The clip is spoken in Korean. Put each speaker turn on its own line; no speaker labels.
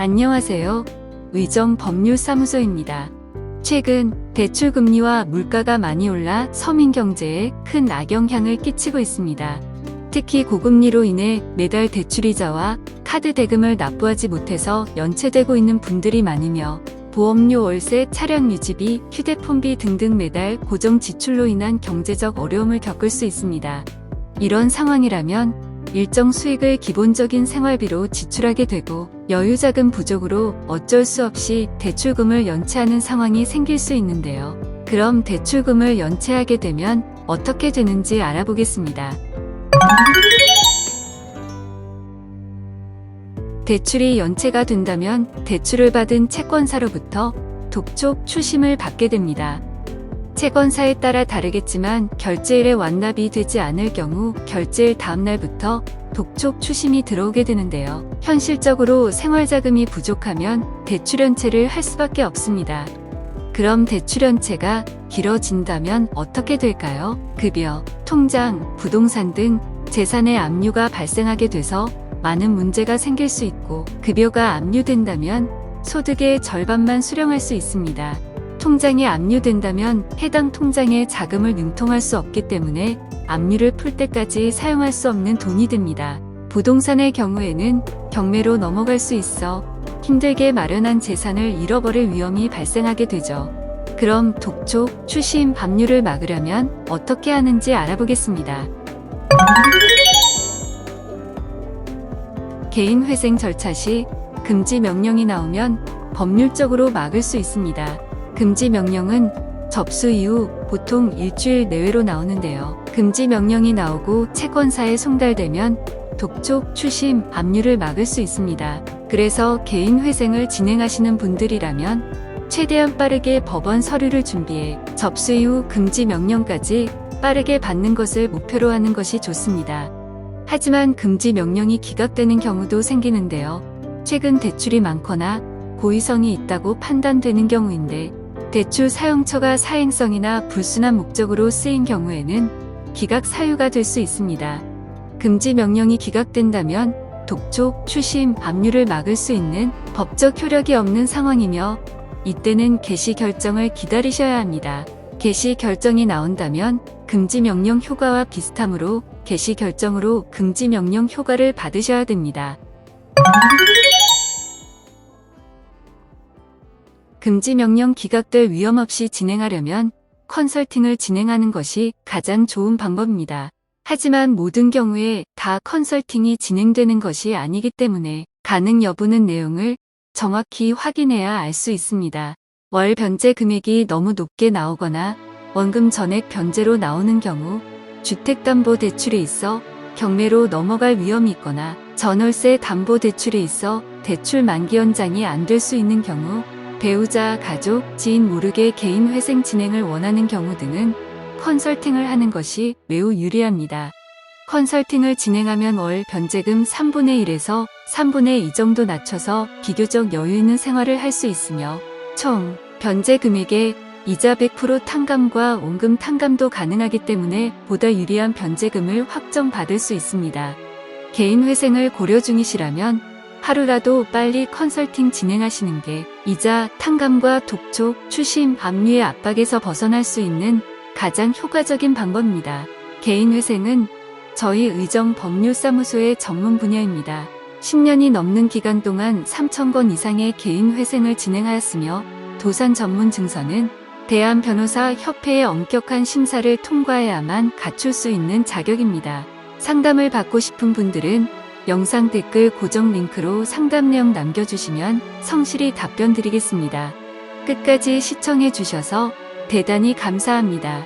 안녕하세요. 의정법률사무소입니다. 최근 대출금리와 물가가 많이 올라 서민 경제에 큰 악영향을 끼치고 있습니다. 특히 고금리로 인해 매달 대출이자와 카드 대금을 납부하지 못해서 연체되고 있는 분들이 많으며 보험료, 월세, 차량 유지비, 휴대폰비 등등 매달 고정 지출로 인한 경제적 어려움을 겪을 수 있습니다. 이런 상황이라면 일정 수익을 기본적인 생활비로 지출하게 되고 여유자금 부족으로 어쩔 수 없이 대출금을 연체하는 상황이 생길 수 있는데요. 그럼 대출금을 연체하게 되면 어떻게 되는지 알아보겠습니다. 대출이 연체가 된다면 대출을 받은 채권사로부터 독촉 추심을 받게 됩니다. 채권사에 따라 다르겠지만 결제일에 완납이 되지 않을 경우 결제일 다음 날부터 독촉 추심이 들어오게 되는데요. 현실적으로 생활자금이 부족하면 대출연체를 할 수밖에 없습니다. 그럼 대출연체가 길어진다면 어떻게 될까요? 급여, 통장, 부동산 등 재산의 압류가 발생하게 돼서 많은 문제가 생길 수 있고 급여가 압류된다면 소득의 절반만 수령할 수 있습니다. 통장이 압류된다면 해당 통장에 자금을 능통할 수 없기 때문에 압류를 풀 때까지 사용할 수 없는 돈이 됩니다. 부동산의 경우에는 경매로 넘어갈 수 있어 힘들게 마련한 재산을 잃어버릴 위험이 발생하게 되죠. 그럼 독촉, 추심, 압류를 막으려면 어떻게 하는지 알아보겠습니다. 개인회생 절차 시 금지 명령이 나오면 법률적으로 막을 수 있습니다. 금지 명령은 접수 이후 보통 일주일 내외로 나오는데요. 금지 명령이 나오고 채권사에 송달되면 독촉, 추심, 압류를 막을 수 있습니다. 그래서 개인회생을 진행하시는 분들이라면 최대한 빠르게 법원 서류를 준비해 접수 이후 금지 명령까지 빠르게 받는 것을 목표로 하는 것이 좋습니다. 하지만 금지 명령이 기각되는 경우도 생기는데요. 최근 대출이 많거나 고의성이 있다고 판단되는 경우인데 대출 사용처가 사행성이나 불순한 목적으로 쓰인 경우에는 기각 사유가 될 수 있습니다. 금지 명령이 기각된다면 독촉, 추심, 압류를 막을 수 있는 법적 효력이 없는 상황이며 이때는 개시 결정을 기다리셔야 합니다. 개시 결정이 나온다면 금지 명령 효과와 비슷하므로 개시 결정으로 금지 명령 효과를 받으셔야 됩니다. 금지 명령 기각될 위험 없이 진행하려면 컨설팅을 진행하는 것이 가장 좋은 방법입니다. 하지만 모든 경우에 다 컨설팅이 진행되는 것이 아니기 때문에 가능 여부는 내용을 정확히 확인해야 알 수 있습니다. 월 변제 금액이 너무 높게 나오거나 원금 전액 변제로 나오는 경우, 주택담보대출이 있어 경매로 넘어갈 위험이 있거나 전월세 담보대출이 있어 대출 만기 연장이 안 될 수 있는 경우, 배우자, 가족, 지인 모르게 개인회생 진행을 원하는 경우 등은 컨설팅을 하는 것이 매우 유리합니다. 컨설팅을 진행하면 월 변제금 3분의 1에서 3분의 2 정도 낮춰서 비교적 여유 있는 생활을 할 수 있으며 총 변제 금액에 이자 100% 탕감과 원금 탕감도 가능하기 때문에 보다 유리한 변제금을 확정받을 수 있습니다. 개인회생을 고려 중이시라면 하루라도 빨리 컨설팅 진행하시는 게 이자, 탕감과 독촉, 추심, 압류의 압박에서 벗어날 수 있는 가장 효과적인 방법입니다. 개인회생은 저희 의정법률사무소의 전문 분야입니다. 10년이 넘는 기간 동안 3,000건 이상의 개인회생을 진행하였으며 도산 전문 증서는 대한변호사협회의 엄격한 심사를 통과해야만 갖출 수 있는 자격입니다. 상담을 받고 싶은 분들은 영상 댓글 고정 링크로 상담 내용 남겨주시면 성실히 답변 드리겠습니다. 끝까지 시청해 주셔서 대단히 감사합니다.